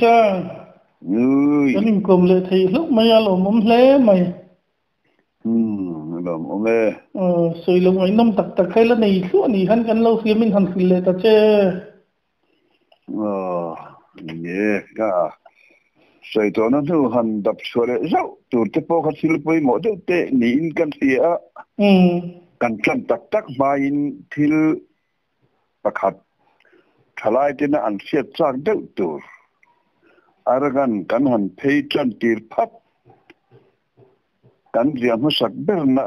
Sa Kanin kom le thầy lúc mày alo mắm lé mày làm ông ơi soi lo mày nom tak tak khai la nei su ni han kan lo fi min han khil le ta che nhé cả sợi cho nó thu hành đập xuống lại rau từ cái bộ khát xíu bơi mỗi đợt tệ nín căn xía căn chân tắc tắc mai in thil bạc hạt thalai tên ăn xiết sang đợt tur aragan kan han phê chân tir phát kan riam ho sak ber na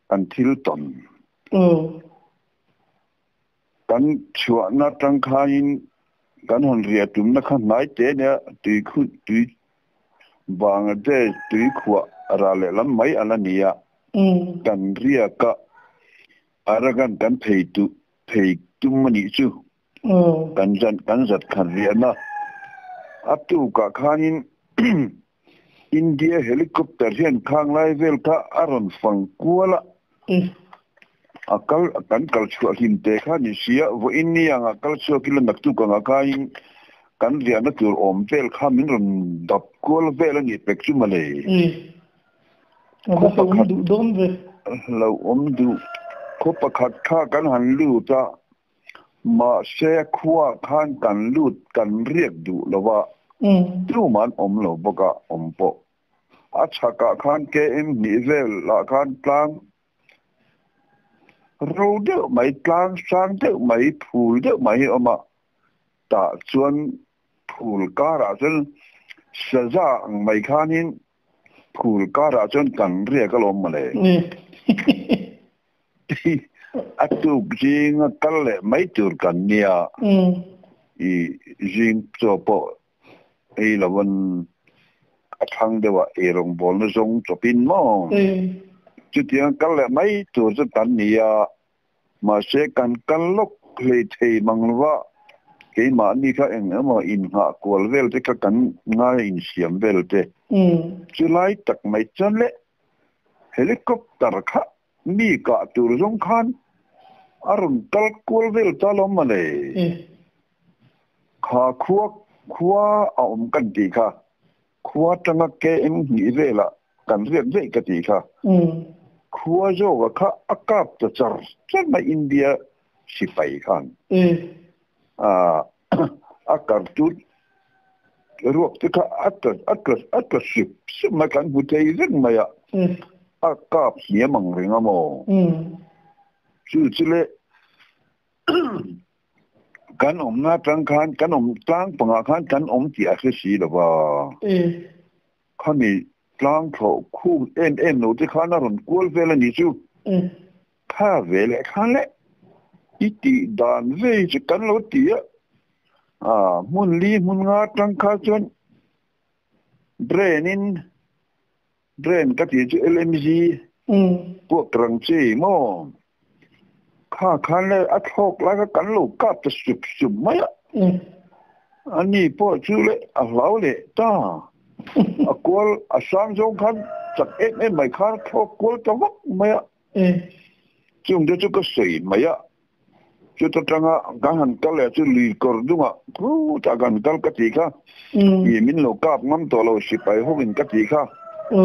kan thil ton kan chua na tang khain kan hon ria tum na khan nai te ne tui khu tui bang de tui khwa ra le lam mai ala nia kan ria ka aragan kan phei tu mani chu kan zat khan ria na atu ka khanin India helicopter hian khang lai vel ka aron fang kuala akal kan culture hin te kha ni sia vo innia nga culture kila naktu ka nga kain kan ria na tur om vel kha min ron dap kol vel ni pek chu male ko pa khat du don ve lo om du ko pa khat kha kan han lu ta ma se khwa khan kan lut kan riek du lawa tu man om lo boka om po achaka khan ke em ni vel la khan tlang road mai tlang sang de mai phul de mai oma ta chuan phul kara chen saza mai khanin phul kara chen kan ria ka lom male atu jing kal mai tur kan nia I jing cho po ei lawan athang dewa erong bol na zong chopin mo chu tiang kal le mai tu chu tan nia ma se kan lok le thei mangwa ke ma ni kha eng ma in ha kol vel te ka kan nga in siam vel te chu lai tak mai chan le helicopter kha mi ka tur zong khan arun kal kol vel talom male kha khua om kan ti kha khua tanga ke em ni vela kan riak ve ka ti kha khua jo ga kha akap ta char chan ma India sipai khan akar tu ruak te kha atka sip ma kan butei zen ma ya akap ni mang ringa mo chu chile kan om na tang khan kan om tang panga khan kan om ti a si lo ba khani tang tho khu en no ti khan ron kol vela ni chu kha vele khan le iti dan ve chi kan lo ti mun li mun nga tang kha chon drain ka ti chu LMG pok rang chi moข้าคันเลยอัดหกแล้วก็กันลูกกับจะสุบไหมอันนี้พ่อชื่อเลยเราเลยต้าอักวลอัศามจงคันจากเอ็นไม่คันพ่อกวลจะวักไหมจุ่มเดี๋ยวจะก็ใส่ไหมจุดตั้งการหันกันเลยจะลีกอร์ดุงรู้จากการกันกติกายี่มินลูกกับงั้นตัวเราสิไปหกินกติกา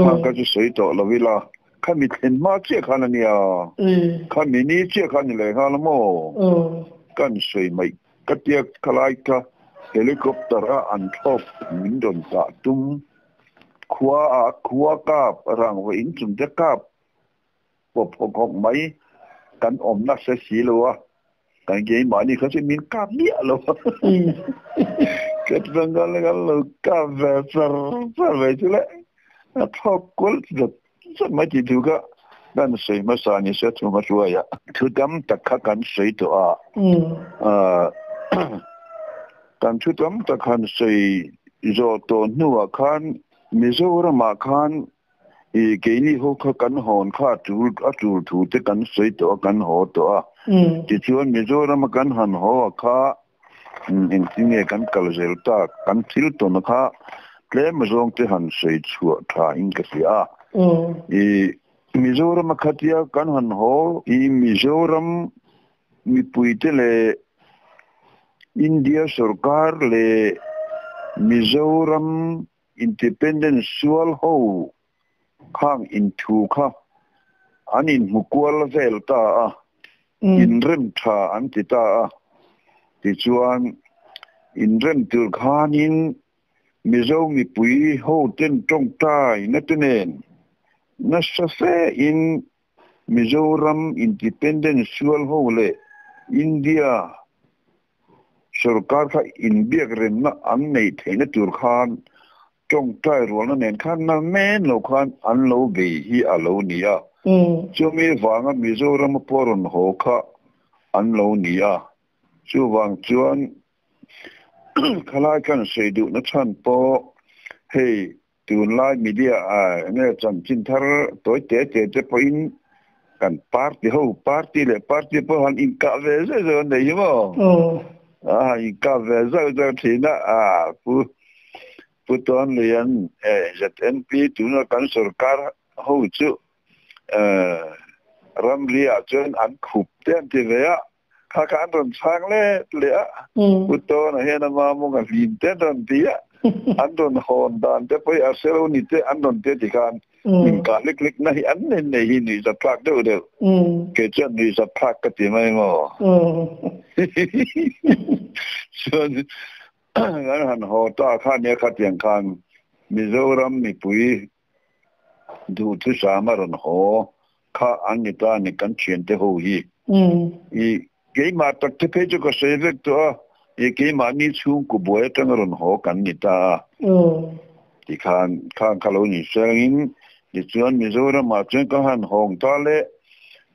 ข้าก็จะใส่ตัวเราเวลาข้ามีเห็นมาเชี่ยขันนี่ข้ามีนี่เชี่ยขันนี่เลยฮะละโมกันสวยไหมกติกาลายกาเฮลิคอปเตอร์อันทบมินโดนตาตุ้มขวากับรังไว้อินจุดเด็กกับปบของไหมกันอมนักเสียเลยกันเกี่ยมานี่เขาจะมีกับเนี้ยเลยเกิดเรื่องกันเลยกันเลยกับแบบสารใช่ไหมทบกุลจุดสมัยที่ดูก็นั่นสวยมาสานี่เสียทุกมาช่วยทุกดำตะขักกันสวยตัวการชุดดำตะขันสวยโจตัวนัวขันมิโซรามาขันเกี่ยนี่เขากันหอนข้าจูถูที่กันสวยตัวกันหอตัวที่ชวนมิโซรามากันหันหอข้าอินทิเงกันกัลเซลตากันทิลตัวนะข้าเล่มจงที่หันสวยชัวท่าอินกษีมิโซรัมขัดยากันหันหอมิโซรัมมีปุยเตเลอินเดียสุรการเล Mizoram Independent Sual Ho Khang Intu Kha Anin Mukwal Velta In Rem Tha Antita Tichuan In Rem Turkhanin Mizo Mi Pui Ho Ten Trong Tai Natenen Nasafe in Mizoram Independent Sual Ho Le India Sarkar kha in biak ren na an nei theina tur khan tong tai ro na nen khan na men lo khan an lo be hi alo nia chumi wanga Mizoram poron ho kha an lo nia chu wang chuan khalai kan seidu na chan po hey tun lai media ne chan chin thar toi te poin kan party le party po han in ka ve zo nei mo in ka ve zo thina pu ton lian ZNP tuna kan sarkar ho chu ram ria chen an khup ten ti ve a kha kan ron sang le pu ton he na ma mo ga vin ten ron ti a an ron hon dan te poi a selo ni te an ron te ti kan in ka lik na hi an ne hi ni za plak do de ke chen ni za plak ka ti mai mo Chuan gan han ho ta kha ne kha tiang khan Mizoram mi pui du tu sa ma ron ho kha an ni ta ni kan chen te ho hi I ke ma tak te pe jo ko se vek to ke ma ni chung ku boe tang ron ho kan ni ta ti khan khalo ni sengin ni chuan Mizoram ma chen ka han hong ta le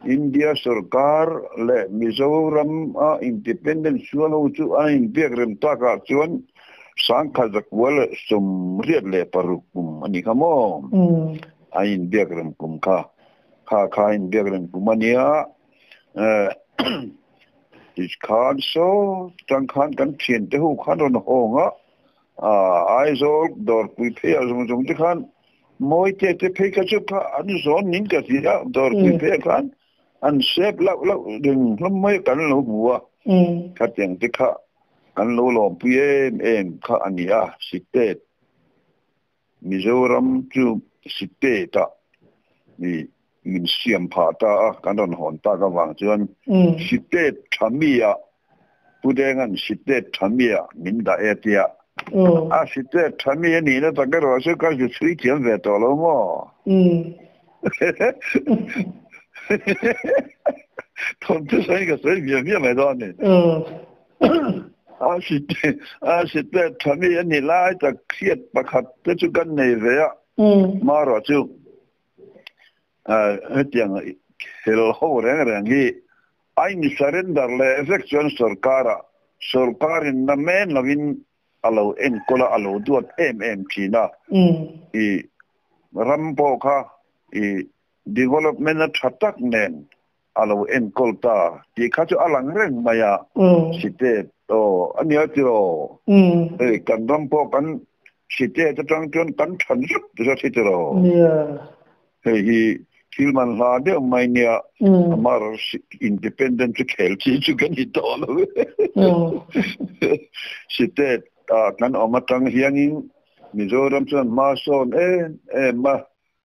India Sarkar le Mizoram Independent Sual Chu in biagrem ta ka chuan sang khazak wal sum riat le parukum ani khamo in biagrem kum kha in biagrem kumania is khan so tang khan kan chen te hu khan ron honga ai zo dor pui phe azum te khan moi te phe ka chu kha an zon nin ka ti dor pui phe khan an sep lau đừng lắm mấy cảnh lỗ bùa khát tiền tích khá cảnh lỗ lòm bùi em khá anh ý xịt tết Mizoram chú xịt tết ta mình xiêm phá ta cảnh đồn hồn ta cái vàng chuan xịt tết chăm mi bù đen anh xịt tết chăm mi mình đã tia xịt tết chăm mi này nó ta cái rồi sẽ có sự suy chuyển về tổ lỗ mò Tom tu sai ka sai mia mai do ne Sitten thami ani lai ta khiat pakhat te chu kan nei ve a ma ro chu hetiang hel ho reng hi ai ni surrender le election sarkarin na men lovin alo en kola alo duat china I rampo kha I development na thatak nen alo en kolta ti kha chu alang reng maya site to ania tiro kan rampo kan site ta tang ton kan than sup ta tiro hi kilman la de mai nia amar independent khel chi chu kan hi to lo site kan omatang hiangin Mizoram chuan ma son ma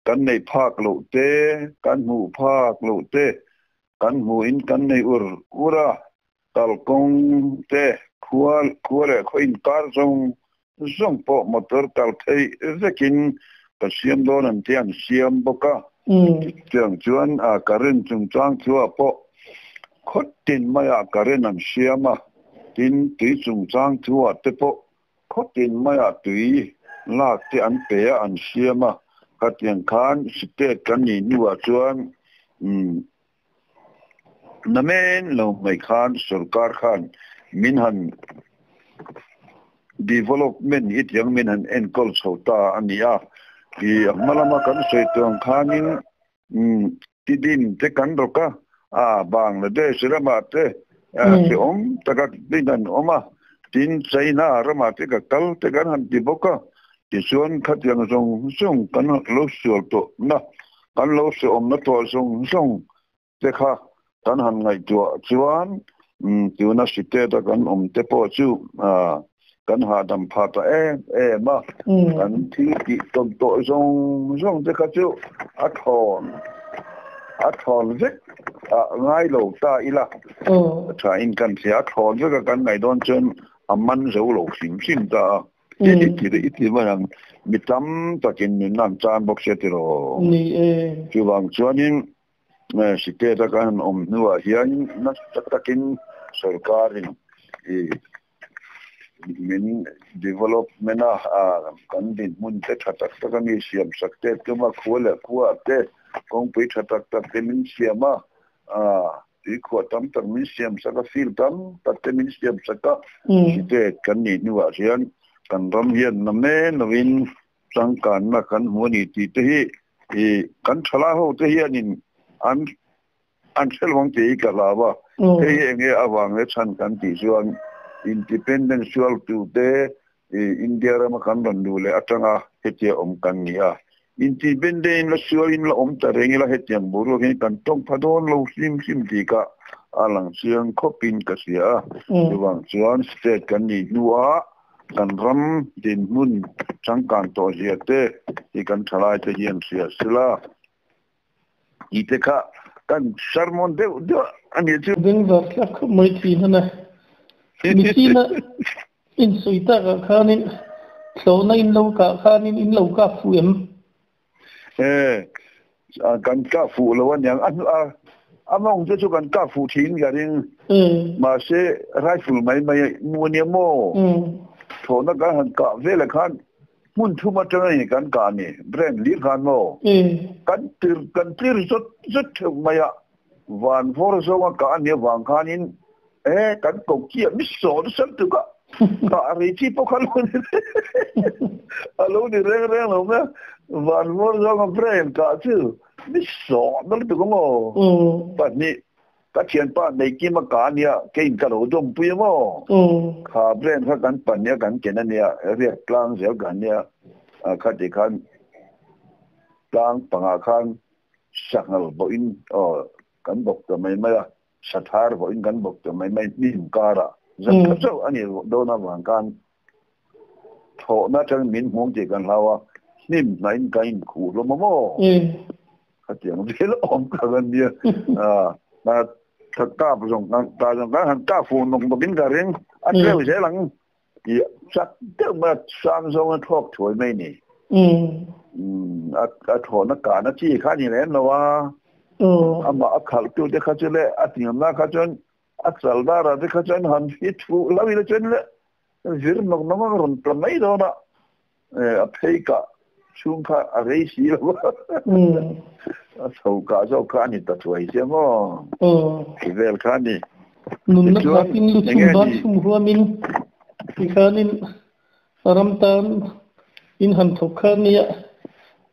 kan nei phak lo te kan mu phak lo te kan mu in kan nei ura tal kong te khuale khoin kar zong po motor tal thei zekin ka siam don an tian siam boka tiang chuan karen chung chang chua po khotin maya karen an siama tin ti chung chang chua te po khotin maya tui lak te an pe an siama Katiang khan site kan ni nuwa chuan namen lo mai khan sarkar khan minhan development it yang minhan enkol chota ania ki malama kan seitong khanin tidin te kan roka Bangladesh ramate se taka dinan oma tin China ramate ka kal te kan han tiboka ti chuan khat yang zong kan lo sual to na kan lo se na to zong te kha kan han ngai chuan tiuna site ta kan te po chu กันหาดำพาตมากันที่ติตมโตส่งจะกระจุอัดทอนเจ็กง่ายโลกตาอีละถ้าอินกันเสียทอนก็กันไงโดนจนมันเสียวโลกสิมตาอีมันยังมิตรตะกินนั่นจานบอกเสียติโรจูบางส่วนนี้สิเกตกันนัวเฮียนนักตะกินसरकारिन min development kan din mun te thatak tak ni siam sakte kema khole khuwa te kong pi thatak tak te min siama ti kho tam tak min siam saka fil tam tak te min siam saka te kan ni nuwa sian kan ram hian na me novin sangkan na kan huni ti te hi kan thala ho te hianin an selwang te ka lawa thế nghe avang le chan kan ti chuan independential tu te India ra ma kan ron du le atanga hetia kan nia independent la sualin la ta rengi la hetiam buru ke kan tong phadon lo sim ti ka alang siang khopin ka sia duwang chuan state kan ni nuwa kan ram din mun changkan to sia te i kan thalai te hian sia sila iteka kan sermon de ani chu ding va klak mai thi na mi thi na in suita ka khanin so na in lo ka khanin in lo ka fuem kan ka fu lo wan yang among chu kan ka fu thin ga ring ma se rifle mai mu ne mo tho na ka han ka vela khan mun thu ma tang kan ka ni brand li khan mo kan tir zot maya van for so ka ani wang khanin kan ko ki mi so san tu ka ri chi po khan alo ni re lo ma van for so ka brand ka chu mi so na tu ko mo pa ni ka thian pa nei ki ma ka nia ke in ka lo dom pu mo kha brand kha kan pan nia kan ken ania ria klang zel gan nia kha ti khan klang panga khan sakal bo in kan bok ta mai sathar bo in kan bok ta mai nim kara zan ka so ani do na wang kan tho na chang min hong ji kan lawa nim nain kain khu lo mo kha ti ang zel om ka gan nia na thakka bjong kan ta jong kan han ka fu nong bo bin ga ring a treu je lang i sak te ma sang so na thok thoi mai ni a tho na ka na chi kha ni le no wa ama akhal tu de kha chele atiam na kha chon aksal dara de kha chon han fit fu lawi le chen le vir nok na ma ron plamai do na a pheika chung kha a rei si lo sau ka ni ta tuai se mo vel kha ni nun na ba tin lu chung ban sum huwa min ti khanin ram tan in han thok kha ni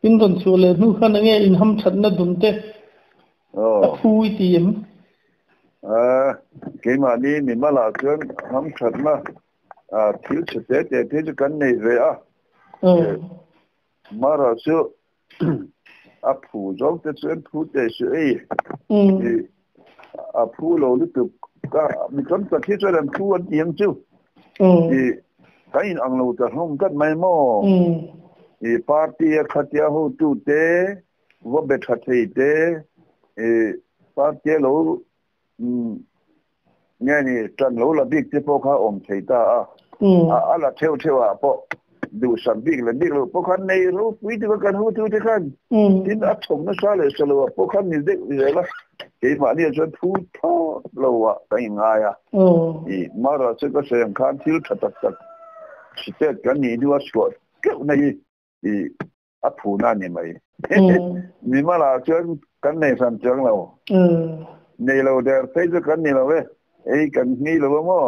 in ron chule nu kha na nge in ham chat na dun te phui ti em ke ma ni ma la chuan ham chat na thil chhe te kan nei ve ma ra chu a phu jong te chuan phu te su a phu lo lu tu ka mi kan ta thi chuan phu an tiang chu ka in ang lo ta hom kat mai mo party khatia ho tu te wo bet khathei te party lo nghe ni tan lo la big te po kha om thei ta ala theu a po du san big la big lo po khan nei ro pui tu kan hu tu te khan tin a thom na sa le salo po khan ni de la ke ma ni chuan thu tho lo wa kai nga ya ma ra che ka se khan thil thatak tak site kan ni du a shot ke nei a phu na ni mai ni ma la chuan kan nei san chang lo nei lo der sai chu kan ni lo we kan ni lo mo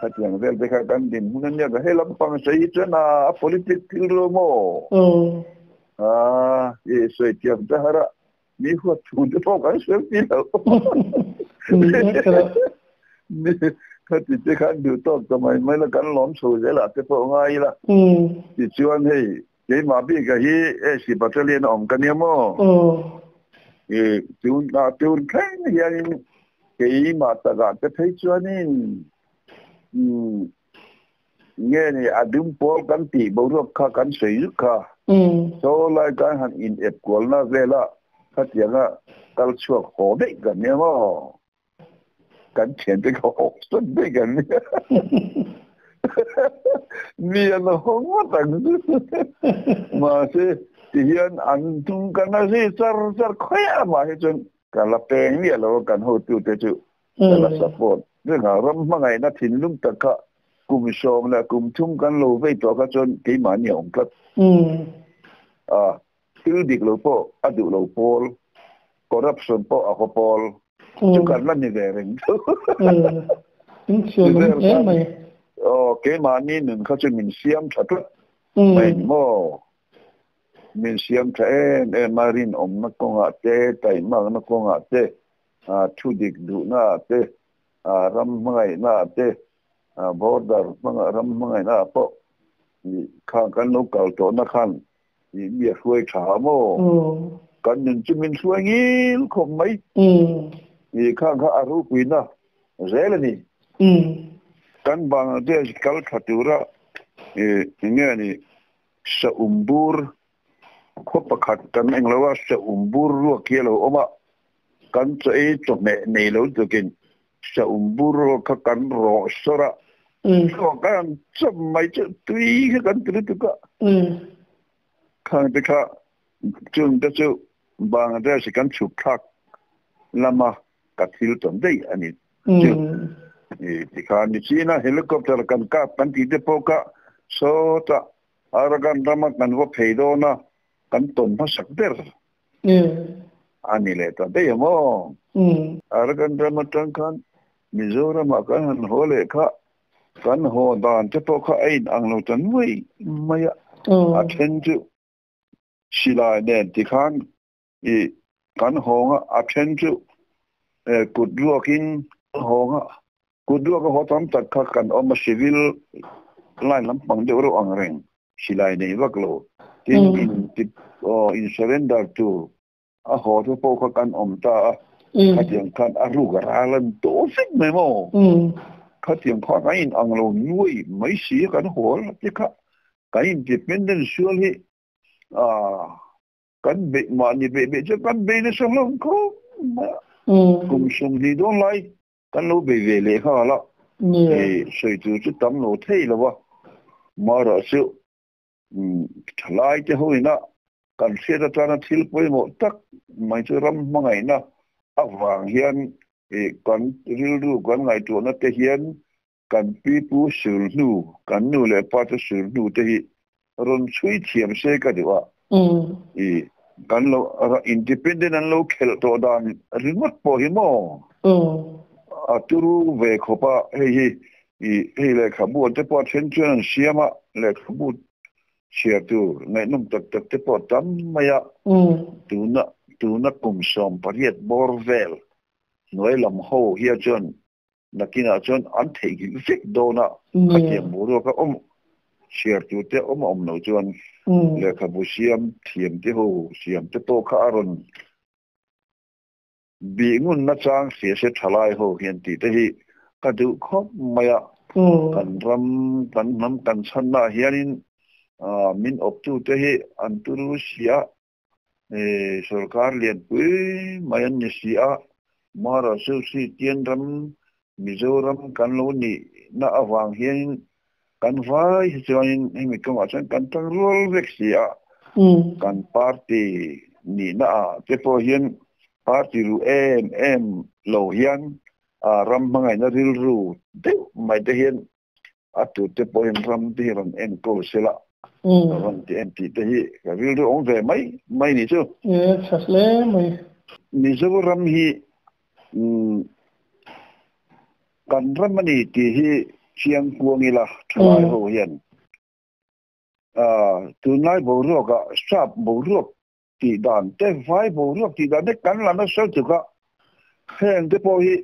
thật là về cái cái căn điểm nên là cái lắm phong xây cho na politics lo mo soi tiap dah hara ni huat tu tu kan soi ti lo ni thật thì cái điều tốt cho mày là kan lom soi je la te po ngai la ti chuan hei ke ma bi ka hi si battalion om kan ni mo tu kai ni ya ni ke ma ta ga te thei chuan ni nghe này đúng bố cắn tỉ bố ruột khá cắn sấy rút khá số lại cái hẳn in ép của nó về là phát triển là các chuột khó đấy gần như mà cắn chén cái khó xuân đấy gần như vì nó không có tầng mà sẽ thì hiện ăn tung cái nó sẽ sar khỏe mà hết trơn cả là bèn vậy là cần hỗ trợ thế chứ là support nên là rắm mà ngày nó thìn lung tất cả cùng sống là cùng chungกันlâu về cho các chân cái mà nhiều cái từ địch lâu po adu lâu po corruption po alcohol chúng cần là như vậy rồi cái mà ní mìnhเขาจะmình xiêm thật mình mò mình xiêm thế marin nó có ngã thế tại mà nó có ngã thế thu địch đủ na thế ram ngay na thế border mga ram mga na po khang kan local to na khan bia xuôi thả mo kan nhân chứ mình xuôi nghĩ không mấy khang kha aru queen na dễ là gì kan Bangladesh culture nghe ni sa umbur ko pakhat kan englawa sa umbur ro kielo oma kan chei to me nei lo tukin sa umbur ro ka kan ro sora ko kan chom mai chu tui ka kan tu ka khang te kha chung ta chu Bangladesh kan chu khak lama ka thil ton dei ani thì khán đi China helicopter kan ka kan ti de poka so ta aragan ramak kan wo pheido na kan ton ma sakder ani le ta de mo aragan ramak kan Mizoram kan hole kha kan ho dan te poka ein ang lo tan wei maya athen ju sila den ti khan kan ho nga athen ju kut ruakin ho nga kudua ko hotam takka kan oma civil line lampang de ro angreng silai nei waklo in surrender to a ho to po ka kan omta khatiang kan aru garalan to fik memo khatiang kha kain anglo nuoi mai si kan hol ti kha kain independent surely kan be ma ni be je kan be ne solong ko kum sum di don lai kan lo be về lệ kha la soi tu chu tam lo thei lo wa ma ra su thlai te hoi na kan se da tana thil poi mo tak mai chu ram mangai na awang hian kan ril ru kan ngai tu na te hian kan pi pu sul nu kan nu le pa tu sul nu te hi ron chui thiam se ka diwa kan lo independent an lo khel to dan ringot po hi mo turu về khopa hei le khabu te po chen chen siama le khabu chia tu ngai num tak tak te po tam maya tu na kum som pariat borvel noi lam ho hia chon nakina chon an thei gi fik do na khatia muro ka chia tu te no chon le khabu siam thiam te ho siam te to kha aron bị ngun na chang sia se thalai ho hian ti te hi ka du khop maya kan nam kan chan na hianin min op tu te hi an turu sia sarkar lian pui mayan ni sia mara su si tien ram Mizoram kan lo ni na awang hian kan vai join mi ko chan kan tang rol vek sia kan party ni na te po hian party ru em lo hian ram mangai na ril ru de mai te hian atu te poin ram ti ram en ko sela ram ti en ti te hi ka ril ru ong ve mai ni chu chasle mai ni zo ram hi kan ram ni ti hi chiang kuang ila thlai ho hian tu nai bo ro ka sap bo ro ti dan te vai bo ro ti dan de kan la na so tu ka hen te po hi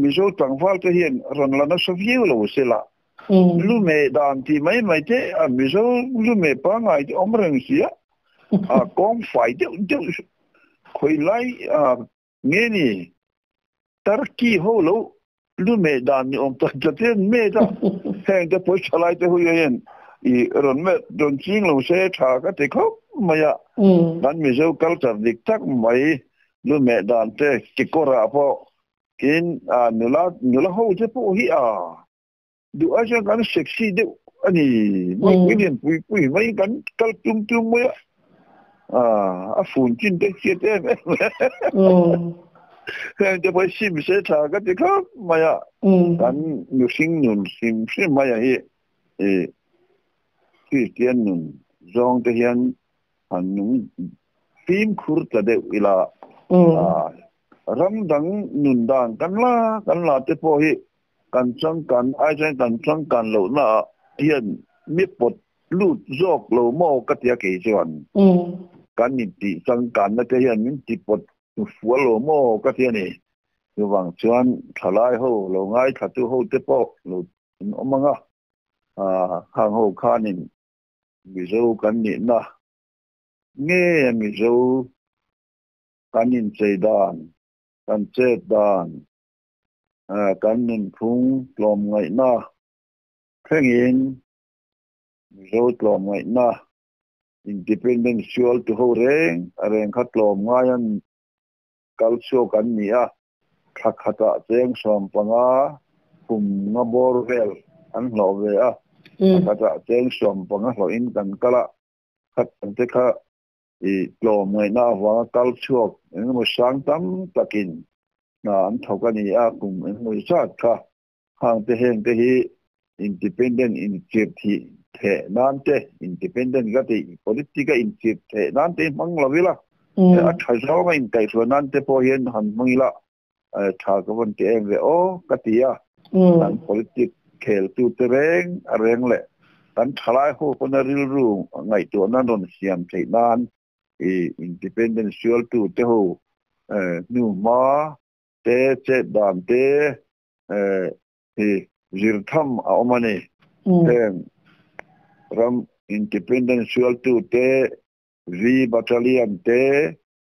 mizo tang fal te hian ron la na so viu lo sela lu me dan ti mai te mizo lu me pa ngai ti omreng sia kong fai te khoi lai nge ni tarki ho lo lu me dan ni om ta ten me ta heng te po chalai te hu yen I ron me don ching lo se tha ka te khop maya dan mi zo culture dik tak mai lu me dan te ki kora po kin nula ho te po hi du a ja kan sexy de ani mai william pui mai kan kal tum maya a phun chin te chiet em heng te po sim se tha ka te khop maya kan nu sing nun sim maya hi Christian nun zong te hian han nun phim khur ta de ila ram dang nun dan kan la te po hi kan chang kan ai chang kan lo na hian mi pot lut zok lo mo ka tia ke chuan kan ni ti chang kan na te hian min ti pot fu lo mo ka tia ni wang chuan thalai ho lo ngai thatu ho te po lo omanga hang ho khanin mi zo kan ni na nghe mi zo kan in chei dan kan che dan kan nin phung tlom ngai na khengin mi zo tlom ngai na independent sual to ho reng khat tlom ngai an kalcho kan ni khata cheng som panga kum nga bor vel an lo ve khata cheng som panga lo in kan kala khat te kha tlom ngai na wa kalcho mo sang tam takin na an thokani kum mo chat kha hang te heng te hi independent initiative the nante independent ga te political initiative the nante manglavila a thajo ma in kai so nante po yen han mangila tha ka bon te ve o katia an politic khel tu tereng areng le an thalai ho kon ril ru ngai to nan don siam thei nan independent sual tu te ho nu ma te che dan te zirtham a omani ten ram independent sual tu te V battalion te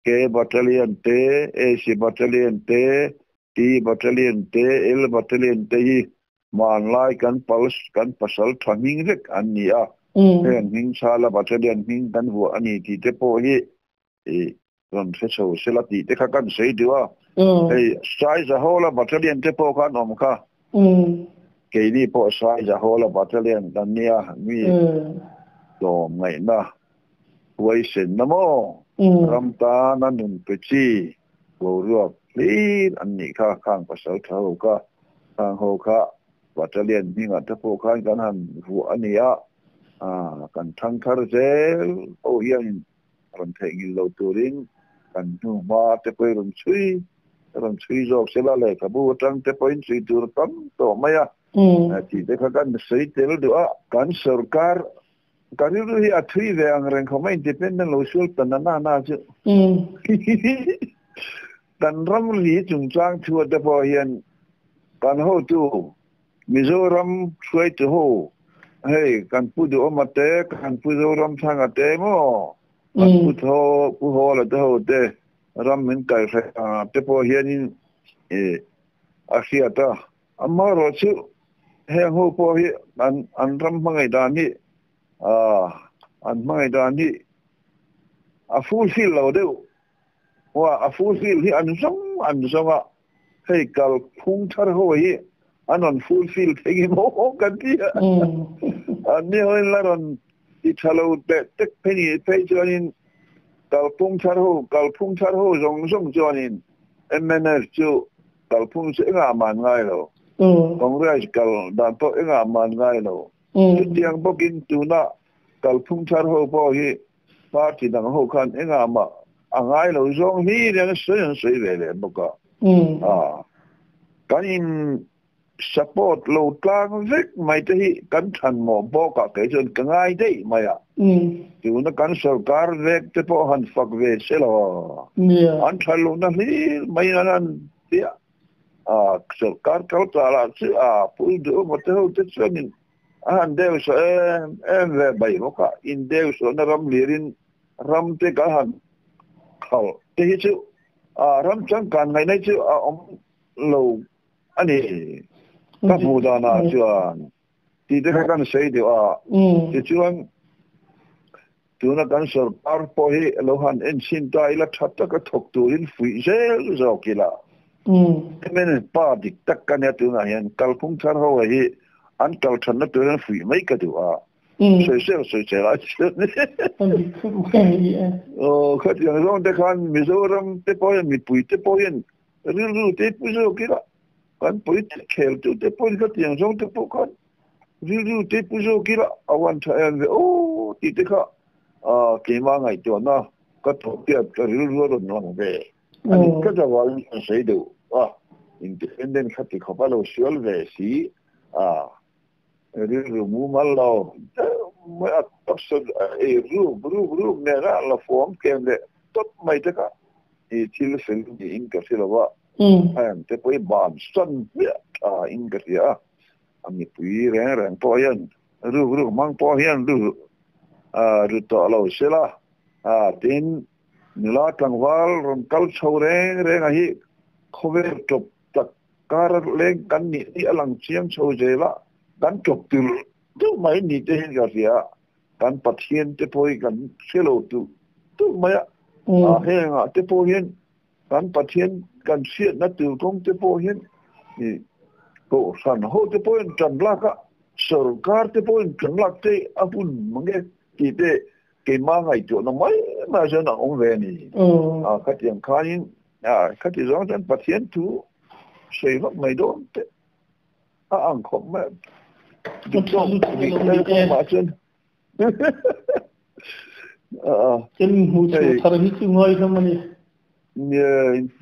K battalion te AC battalion te T battalion te L battalion te man lai kan pals kan pasal thaming rek ania ten hing sala battalion hing kan hu ani ti te po hi ram se so selati te kha kan sei diwa size a whole battalion te po kan om kha ke ni po size a whole battalion kan nia mi to ngai na wai sen namo ramta nanun pechi go ruak clean anni kha khang pasal thau ka khang ho kha battalion hinga te po khan kan han hu ania kan thang thar zel o yang ran thei lo turin kan nu ma te poi rum chui jok sela le ka bu tang te point chui tur tam to maya ti te kha kan sei tel do kan sarkar kariru hi athui ve angreng khoma independent lo sul tanana na chu kan ram li chung chang thua te po hian kan ho tu mizoram chuai te ho hey kan pu do mate kan pu do ram thang ate mo kan pu ho la te ho te ram min kai te po hian in asiata amma ro chu he ho po hi an ram mangai da ni an mai da ni a fulfill lo de wa a fulfill hi an song hei kal phung thar ho hi anon fulfill thegi mo kan ti an ni hoin la ron ti thalo te tek pheni phei join kal phung thar ho jong join mnr chu kal phung se nga man ngai lo congress kal dan to nga man ngai lo tiang bokin tuna kal phung thar ho po hi party dang ho khan enga ma angai lo zong hi le soi ve le boka kanin support lo tlang vek mai te hi kan than mo boka ke jon kangai dei maya tuna kan sarkar vek te po han fak ve selo an thalo na hi mai nan tia sarkar kal tala chi pu do mo te ho te chonin an deu so em ve bai boka in deu so na ram lirin ram te ka han khal te hi chu ram chang kan ngai nai chu om lo anh ấy các mù đàn à chuyện thì để các anh xây điều à thì chuyện tụi nó cần sở par po hi lo han en sin tai la that ta ka thok turin fui zel zo kila men pa dik tak kan ya tụi nó hian kalpung thar ho hi an kal than na turin fui mai ka du a soi la oh khat yang zong te khan mizoram te po mi pui te po yen ru te pu zo kila kan pui te khel tu te po khat yang zong te po khan ru te pu zo kila awan tha en oh ti te kha kỳ mà ngày chỗ nó có thuộc tiết cái rưu rưu nó về anh cái giờ vào xây được independent khách thì không phải là sửa về xí rưu rưu mua mal lâu mới tập sự rưu này là form kem đấy tốt mấy thế cả thì chỉ là sử dụng những cái gì là vậy anh thế bây bàn sân những cái gì anh bây rèn po yên rưu mang po yên rưu ruto lo sila tin nila tangwal rom kal choreng ahi khover top tak kar leng kan ni alang chiang cho jela kan top tul tu mai ni te hin ga ria kan pathian te poi kan selo tu mai he nga te poi hin kan pathian kan siat na tu kong te poi hin ni ko san ho te poi chan la ka sarkar te poi chan la te apun mange thì thế cái mà ngày chỗ nó mấy mà giờ nó ông về này khách tiền khai khách tiền rõ ràng phát hiện chú xây lắm mấy đó ăn không mà được không vì đây không mà chân chân hụt thật là những người không mà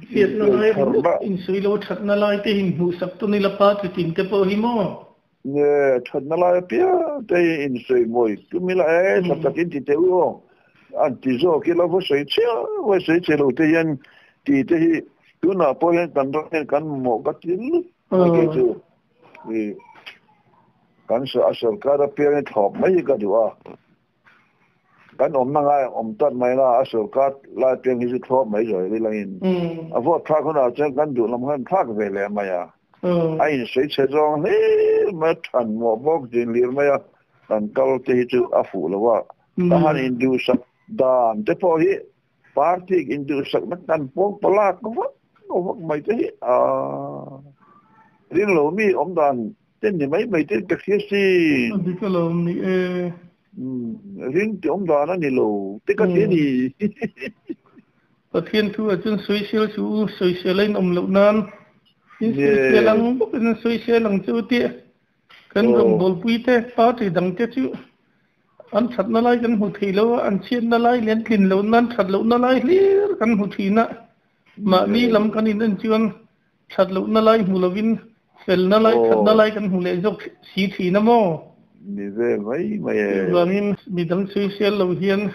hiện nó nói in suy lo thật nó lại thì hình hụt sắp tôi là phát thì tìm cái bao nhiêu thật nó lại biết đây in suy mồi cứ mi lại sắp tập in thì tiêu không anh chỉ cho cái là với suy chế đầu tiên thì cứ nào bao nhiêu tận đó nên cần một cái chuyện cái chứ vì cần sự asal cái đó biết thọp mấy cái điều kan om nangai om tat mai la asal kat la teng hi thop mai rồi đi lain avo tha ko na chen kan du lam han thak ve le ma ya ai sei che zong he ma than mo bok din lir ma ya kan kal te hi chu afu lo wa ta han in du sak dan te po hi party in du sak na kan pok pala ko mai te hi rin lo mi om dan ten ni mai te ka si đi cái lồng ni riêng ông đó nó nhiều tất cả thế thì ở thiên thu ở trên suy xưa lên ông lục nan suy lăng bên suy lăng châu tiệt cần dùng bồn bụi thế bao thì đằng tiệt chứ anh thật nó lại cần hụt thì lâu anh chiên nó lại liền kìn lâu nan thật lâu nó lại liền cần hụt thì nè mà mi làm cần in anh chưa thật lâu nó lại mù lovin fel nó lại thật nó lại cần hụt lệ dốc xí thì nó mò như thế mấy Vangin bidang social lo hian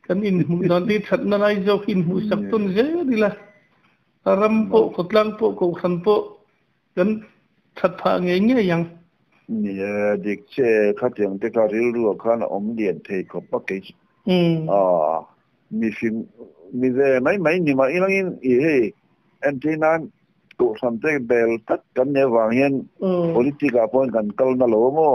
kan in hu don ti that na lai jo in hu sak tun je dila ram po kotlang po ko khan po kan that pha nge nge yang ni dik che khatyang te ka ril ru khan om dien thei ko pa ke mi film mi ze mai ni ma ilangin he antinan tụ sắm tới bèl tất cả nhà vàng hiền politica point cần câu nó lố mò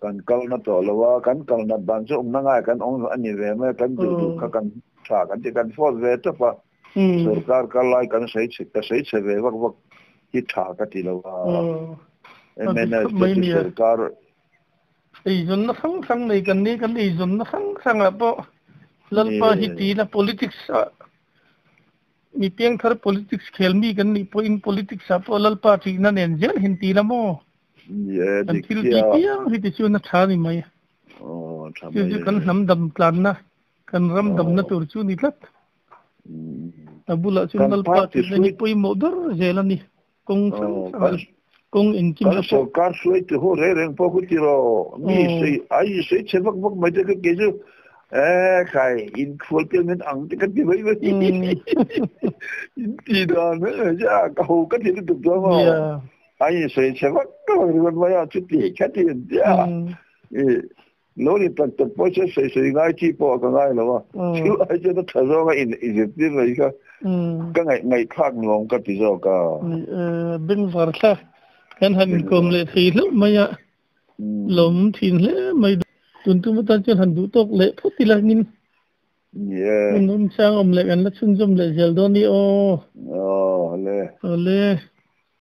cần câu nó tổ lố cần câu nó bàn số ông năng ai cần ông anh như vậy mà cần đủ các cần trả cần chỉ cần phốt về tất cả sởकार cả lại cần xây về vác chỉ trả cái gì lố nên là sởकार ý dân nó khăng này cần ý dân nó khăng là bộ lần pa hiti là politics mi piang thar politics khel mi kan ni po in politics sa po lal party na nen jel hinti la mo dik piang hiti chu na tha ni mai chu kan nam dam plan na kan ram dam na tur chu ni lat abula chu lal party ni po i modar jela ni kong in kim so kar suai tu ho re reng po ku ti ro mi sei che vak mai te ke ju khai in fulfillment ang cái gì vậy thì đó nữa ra cầu cái gì được rồi mà ai sẽ bắt cái người bây giờ chút tiền khách tiền lối đi tận tận bôi chết sấy ngay chi bỏ cái ngay là mà chứ ai chứ nó thật ra cái in đi rồi cái ngày khác ngon cái tí rồi cả bên vào ra cái hành công lệ thì lúc mấy ạ lồng thì lệ mấy tuần tu mất chân hành đủ tốc lệ phút thì là nghìn mình sang lệ gần là chung lệ gel đó đi ô lệ